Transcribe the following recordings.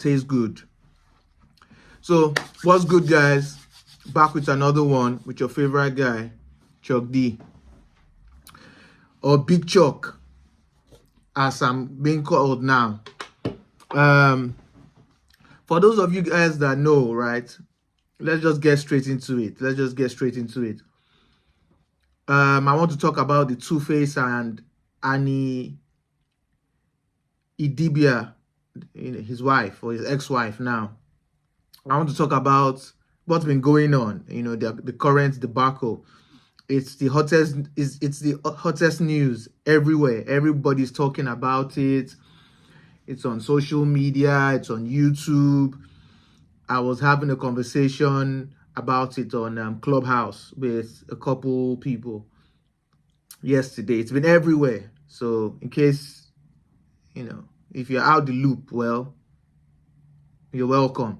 Tastes good. So what's good, guys? Back with another one with your favorite guy, Chuk-d, or Big Chuck, as I'm being called now. For those of you guys that know, right, let's just get straight into it. I want to talk about the Tuface and Annie Idibia, his wife or his ex-wife now. I want to talk about what's been going on, the current debacle. It's the hottest news everywhere. Everybody's talking about it. It's on social media, it's on YouTube. I was having a conversation about it on Clubhouse with a couple people yesterday. It's been everywhere. So in case, if you're out the loop, well, you're welcome.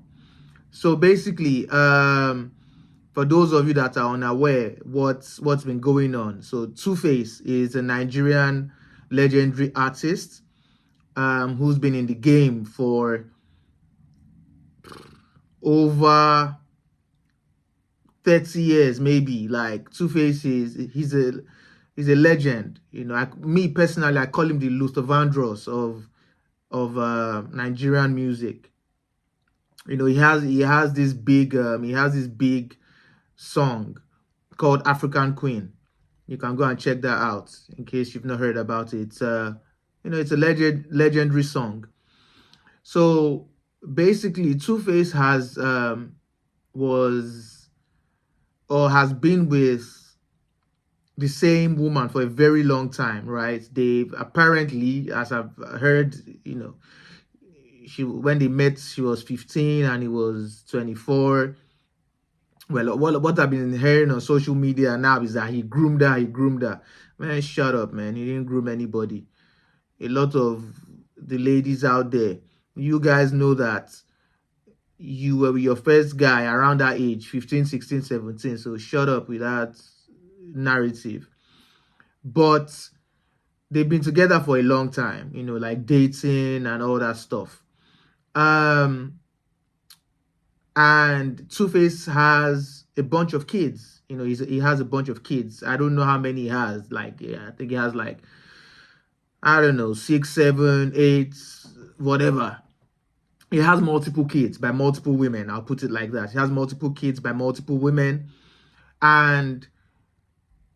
So basically, for those of you that are unaware, what's been going on. So Tuface is a Nigerian legendary artist who's been in the game for over 30 years, maybe. Like Tuface he's a legend. Me personally, I call him the Luther Vandross of Nigerian music. He has this big song called African Queen. You can go and check that out in case you've not heard about it. It's a legendary song. So basically, Tuface has been with the same woman for a very long time, right? They've apparently, as I've heard, when they met, she was 15 and he was 24. Well, what I've been hearing on social media now is that he groomed her. Man, shut up, man. He didn't groom anybody. A lot of the ladies out there, you guys know that you were your first guy around that age, 15, 16, 17. So shut up with that narrative. But they've been together for a long time, like dating and all that stuff. And Tuface has a bunch of kids. He has a bunch of kids. I don't know how many he has. I think he has I don't know, 6, 7, 8, whatever. He has multiple kids by multiple women. I'll put it like that. He has multiple kids by multiple women. And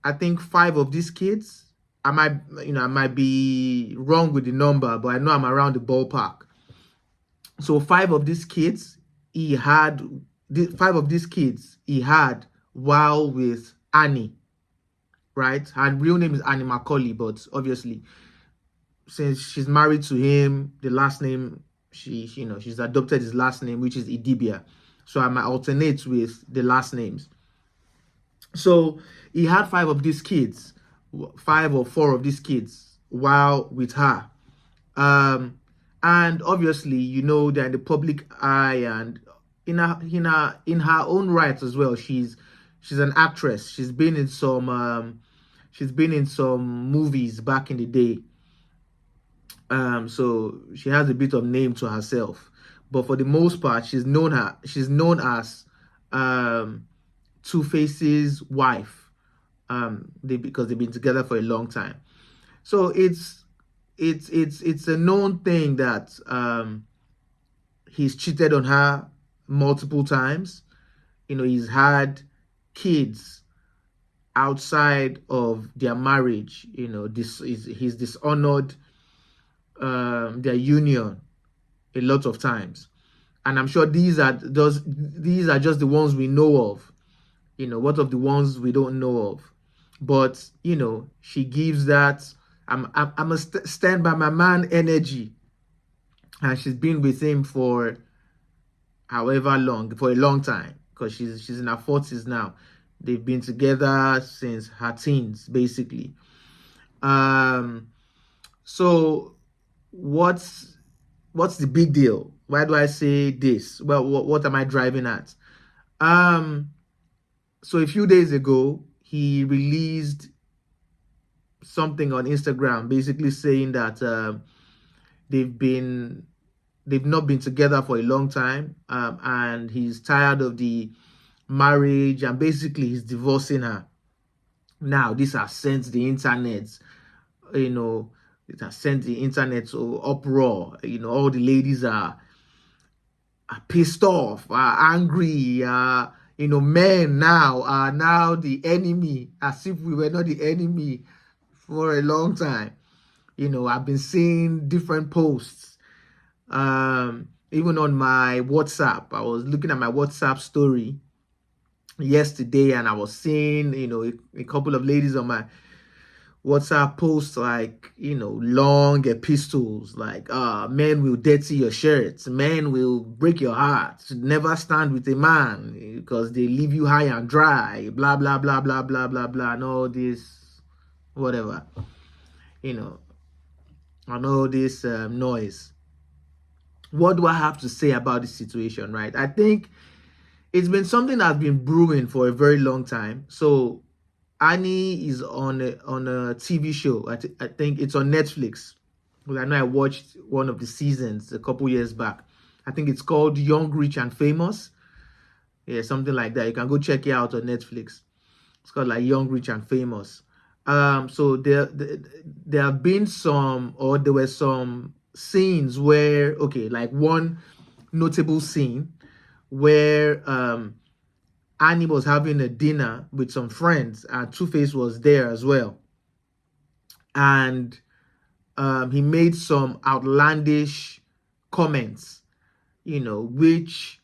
I think 5 of these kids, I might be wrong with the number, but I know I'm around the ballpark. So 5 of these kids he had while with Annie, right? Her real name is Annie Macaulay, but obviously, since she's married to him, the last name, she's adopted his last name, which is Idibia. So I might alternate with the last names. So he had 5 of these kids, 5 or 4 of these kids while with her. And obviously, they're in the public eye, and in her own right as well. She's an actress. She's been in some movies back in the day. So she has a bit of name to herself. But for the most part, she's known as Tuface's wife. Because they've been together for a long time. So it's a known thing that he's cheated on her multiple times. He's had kids outside of their marriage. He's dishonored their union a lot of times, and I'm sure these are just the ones we know of. What of the ones we don't know of? But she gives that I'm a stand by my man energy, and she's been with him for however long, for a long time, because she's in her 40s now. They've been together since her teens, basically. So what's the big deal? Why do I say this? Well, what am I driving at? So a few days ago, he released something on Instagram, basically saying that they've been they've not been together for a long time, and he's tired of the marriage, and basically he's divorcing her. Now this has sent the internet, you know, it has sent the internet to uproar. All the ladies are pissed off, are angry, men now are now the enemy, as if we were not the enemy for a long time. I've been seeing different posts, even on my WhatsApp. I was looking at my WhatsApp story yesterday, and I was seeing, a couple of ladies on my WhatsApp posts, like, long epistles, like, men will dirty your shirts, men will break your heart, never stand with a man because they leave you high and dry, blah, blah, blah, blah, blah, blah, blah, and all this, whatever, and all this noise. What do I have to say about this situation, right? I think it's been something that's been brewing for a very long time. So Annie is on a TV show. I think it's on Netflix. Well, I know I watched one of the seasons a couple years back. I think it's called Young, Rich, and Famous. Yeah, something like that. You can go check it out on Netflix. It's called like Young, Rich, and Famous. So there have been there were some scenes where, okay, like one notable scene where Annie was having a dinner with some friends, and Tuface was there as well. And he made some outlandish comments, which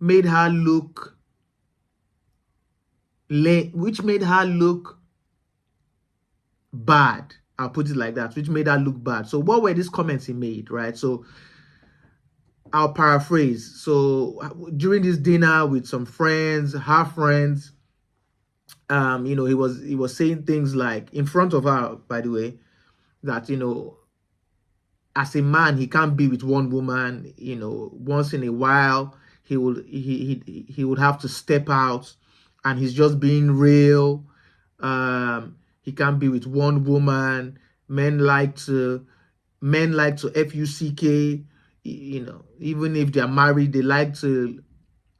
made her look bad. I'll put it like that, which made her look bad. So what were these comments he made, right? So I'll paraphrase. So during this dinner with some friends, her friends, he was saying things like, in front of her, by the way, that, as a man, he can't be with one woman. Once in a while, he would have to step out, and he's just being real. He can't be with one woman. Men like to fuck, even if they're married, they like to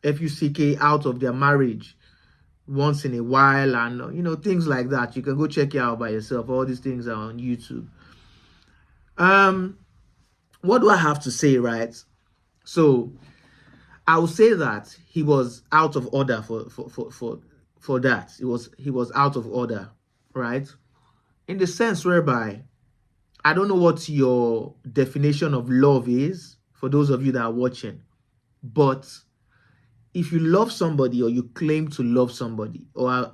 fuck out of their marriage once in a while, and things like that. You can go check it out by yourself. All these things are on YouTube. What do I have to say, right? So I will say that he was out of order for that. He was out of order, right? In the sense whereby, I don't know what your definition of love is for those of you that are watching, but if you love somebody, or you claim to love somebody, or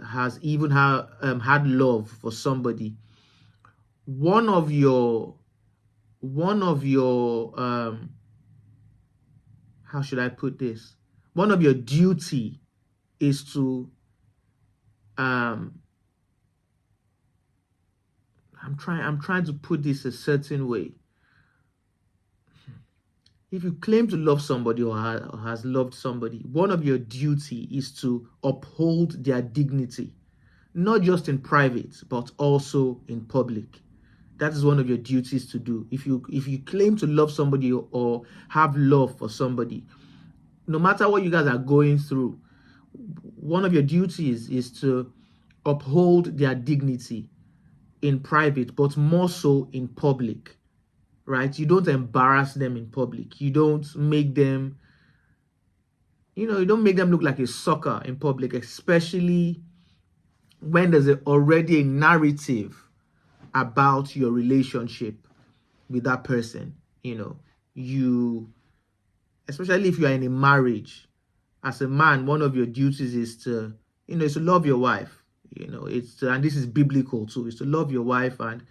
has even had love for somebody, one of your how should I put this? One of your duty is to I'm trying to put this a certain way. If you claim to love somebody, or has loved somebody, one of your duty is to uphold their dignity, not just in private, but also in public. That is one of your duties to do. If you claim to love somebody, or have love for somebody, no matter what you guys are going through, one of your duties is to uphold their dignity in private, but more so in public, right? You don't embarrass them in public. You don't make them, look like a sucker in public, especially when there's already a narrative about your relationship with that person. Especially if you are in a marriage, as a man, one of your duties is to love your wife. And this is biblical too, is to love your wife. And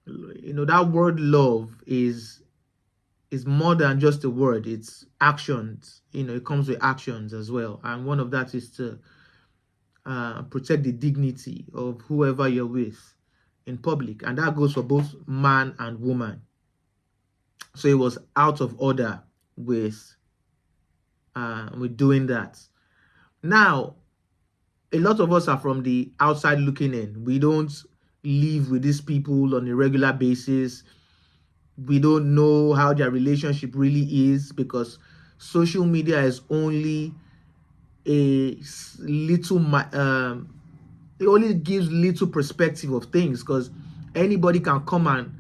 that word love is more than just a word. It's actions. It comes with actions as well, and one of that is to protect the dignity of whoever you're with in public, and that goes for both man and woman. So it was out of order with doing that. Now, a lot of us are from the outside looking in. We don't live with these people on a regular basis. We don't know how their relationship really is, because social media is only a little it only gives little perspective of things, because anybody can come and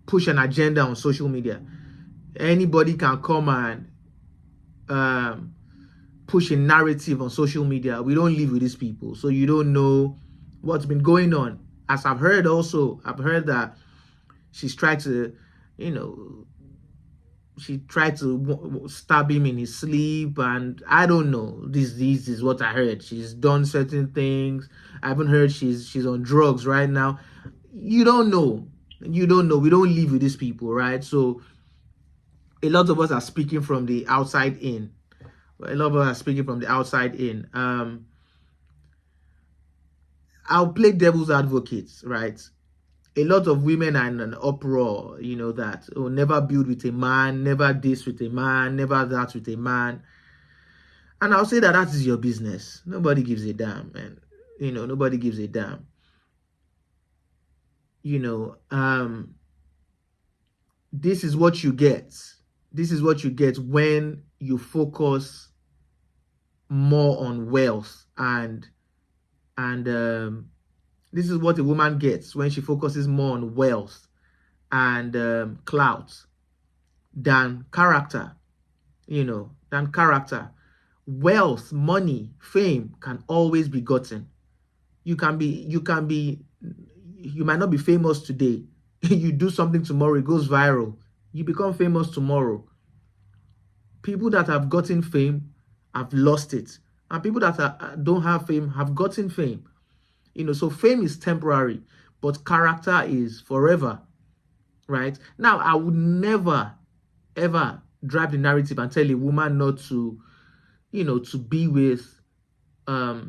push an agenda on social media. Anybody can come and push a narrative on social media. We don't live with these people, so you don't know what's been going on. As I've heard that she's tried to, you know, she tried to stab him in his sleep, and I don't know. This is what I heard. She's done certain things. I haven't heard she's on drugs right now. You don't know. You don't know. We don't live with these people, right? So a lot of us are speaking from the outside in. A lot of us are speaking from the outside in. I'll play devil's advocate, right? A lot of women are in an uproar, that never build with a man, never this with a man, never that with a man. And I'll say that is your business. Nobody gives a damn, man. Nobody gives a damn. This is what you get. This is what you get when you focus more on wealth and this is what a woman gets when she focuses more on wealth and clout than character. Than character. Wealth, money, fame can always be gotten. You might not be famous today. You do something tomorrow, it goes viral. You become famous tomorrow. People that have gotten fame have lost it. And people that don't have fame have gotten fame. So fame is temporary, but character is forever, right? Now, I would never, ever drive the narrative and tell a woman not to, to be with a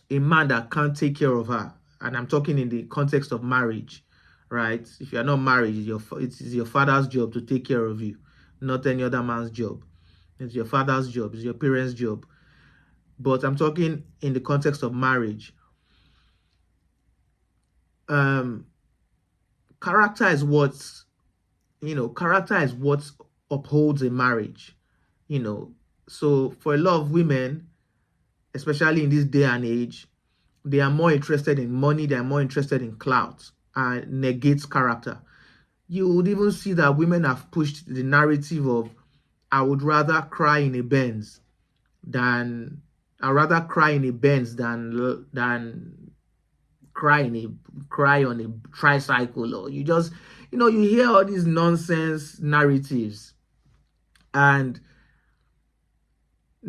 man that can't take care of her. And I'm talking in the context of marriage, right? If you're not married, it's your father's job to take care of you, not any other man's job. It's your father's job, it's your parents' job. But I'm talking in the context of marriage. Character is what upholds a marriage. So for a lot of women, especially in this day and age, they are more interested in money, they are more interested in clout, and negates character. You would even see that women have pushed the narrative of, I would rather cry in a Benz than cry on a tricycle, or you hear all these nonsense narratives. And a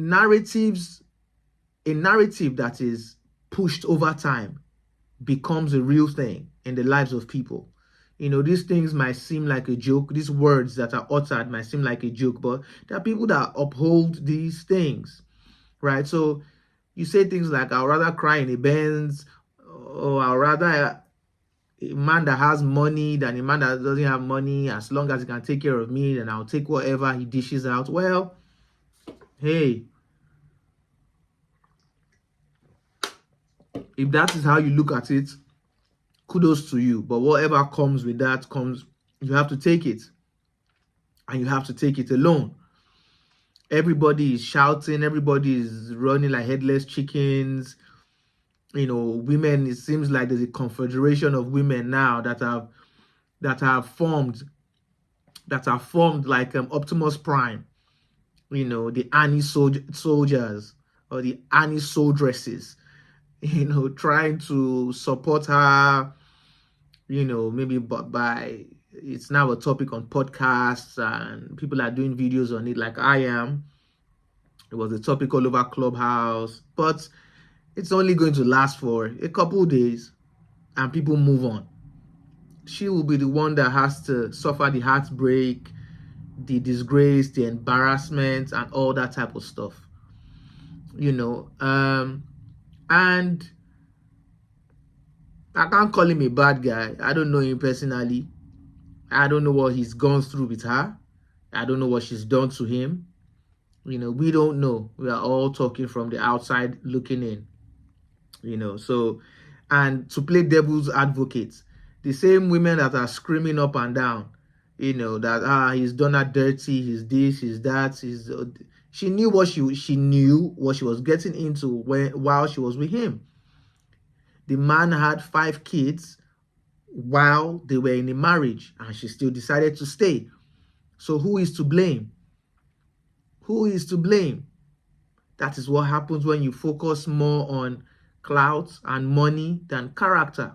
narrative that is pushed over time becomes a real thing in the lives of people. These things might seem like a joke. These words that are uttered might seem like a joke, but there are people that uphold these things, right? So you say things like, I'd rather cry in a Benz, or I'd rather a man that has money than a man that doesn't have money. As long as he can take care of me, then I'll take whatever he dishes out. Well, hey, if that is how you look at it, kudos to you. But whatever comes with that you have to take it. And you have to take it alone. Everybody is shouting, everybody is running like headless chickens. Women, it seems like there's a confederation of women now that have formed like Optimus Prime. The Annie soldiers or the Annie soldiers, trying to support her, maybe by it's now a topic on podcasts and people are doing videos on it like I am. It was a topic all over Clubhouse, but it's only going to last for a couple of days and people move on. She will be the one that has to suffer the heartbreak, the disgrace, the embarrassment, and all that type of stuff. And I can't call him a bad guy. I don't know him personally. I don't know what he's gone through with her. I don't know what she's done to him. We don't know. We are all talking from the outside looking in. So, and to play devil's advocate, The same women that are screaming up and down, you know, that he's done her dirty, he's this, he's that, she knew what she was getting into while she was with him. The man had 5 kids while they were in a marriage, and she still decided to stay. So who is to blame? Who is to blame? That is what happens when you focus more on clout and money than character.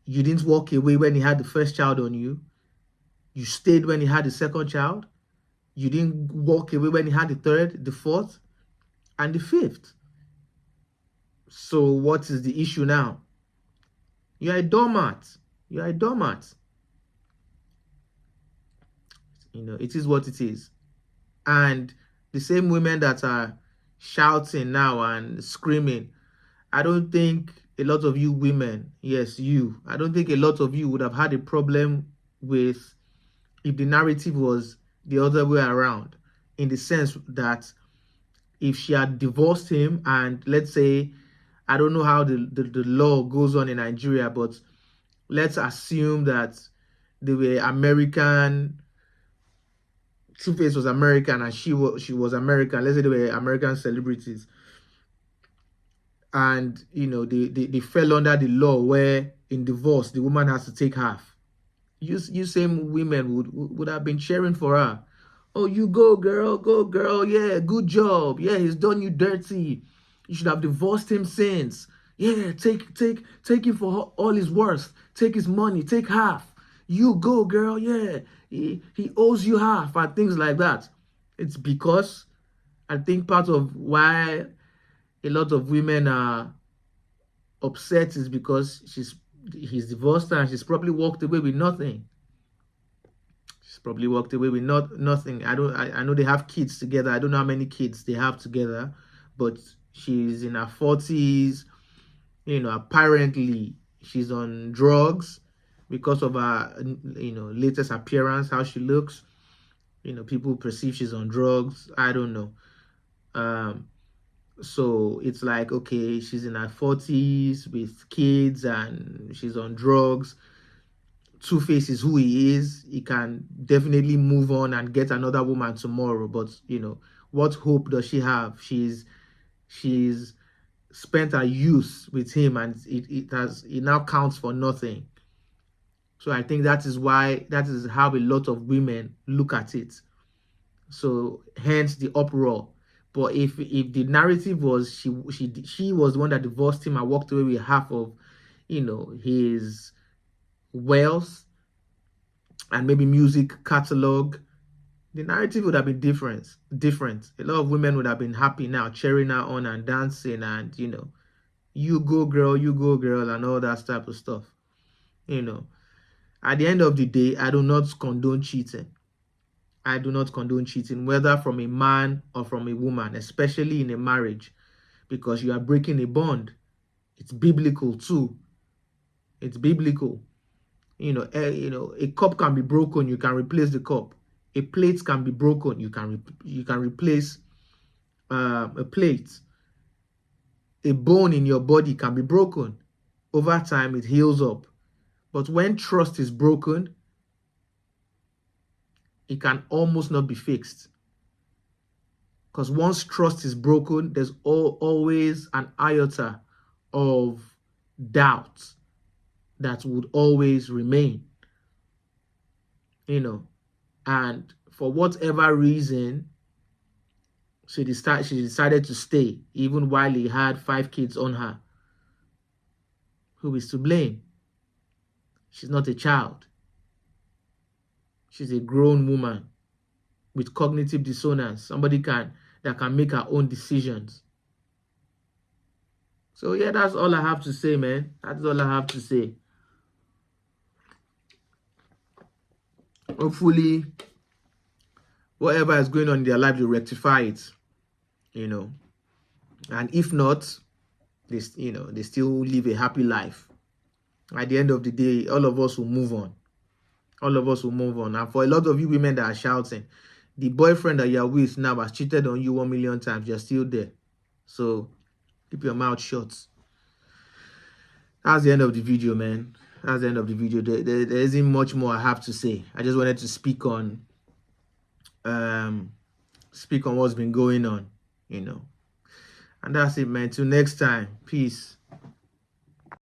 You didn't walk away when he had the first child on you. You stayed when he had the second child. You didn't walk away when he had the third, the fourth, and the fifth. So what is the issue now? You're a doormat. You're a doormat. You know, it is what it is. And the same women that are shouting now and screaming, I don't think a lot of you women, yes, you, I don't think a lot of you would have had a problem with if the narrative was the other way around, in the sense that if she had divorced him, and let's say, I don't know how the law goes on in Nigeria, but let's assume that they were American, Tuface was American and she was American. Let's say they were American celebrities. And, you know, they fell under the law where in divorce, the woman has to take half. You same women would have been cheering for her. Oh, you go girl, yeah, good job. Yeah, he's done you dirty. You should have divorced him since. Yeah, take him for all his worth. Take his money, take half. You go, girl, yeah. He owes you half and things like that. It's because I think part of why a lot of women are upset is because he's divorced her and she's probably walked away with nothing. She's probably walked away with nothing. I know they have kids together. I don't know how many kids they have together, but she's in her 40s. You know, apparently she's on drugs because of her, you know, latest appearance, how she looks. You know, people perceive she's on drugs. I don't know. So it's like, okay, she's in her 40s with kids and she's on drugs. Tuface is who he is. He can definitely move on and get another woman tomorrow. But, you know, what hope does she have? She's spent her youth with him, and it now counts for nothing. So I think that is how a lot of women look at it. So hence the uproar. But if the narrative was she was the one that divorced him and walked away with half of, you know, his wealth and maybe music catalog, the narrative would have been different. A lot of women would have been happy now, cheering her on and dancing and, you know, you go girl, and all that type of stuff. You know, at the end of the day, I do not condone cheating. I do not condone cheating, whether from a man or from a woman, especially in a marriage, because you are breaking a bond. It's biblical too. It's biblical. You know, a cup can be broken, you can replace the cup. A plate can be broken, you can replace a plate. A bone in your body can be broken. Over time, it heals up. But when trust is broken, it can almost not be fixed. Because once trust is broken, there's always an iota of doubt that would always remain. You know, and for whatever reason, she decided to stay, even while he had 5 kids on her. Who is to blame? She's not a child. She's a grown woman with cognitive dissonance. Somebody that can make her own decisions. So yeah, that's all I have to say, man. That's all I have to say. Hopefully, whatever is going on in their life, they rectify it. You know, and if not, they still live a happy life. At the end of the day, all of us will move on. All of us will move on. And for a lot of you women that are shouting, the boyfriend that you're with now has cheated on you 1 million times. You're still there. So keep your mouth shut. That's the end of the video, man. That's the end of the video. There isn't much more I have to say. I just wanted to speak on what's been going on, you know. And that's it, man. Till next time. Peace.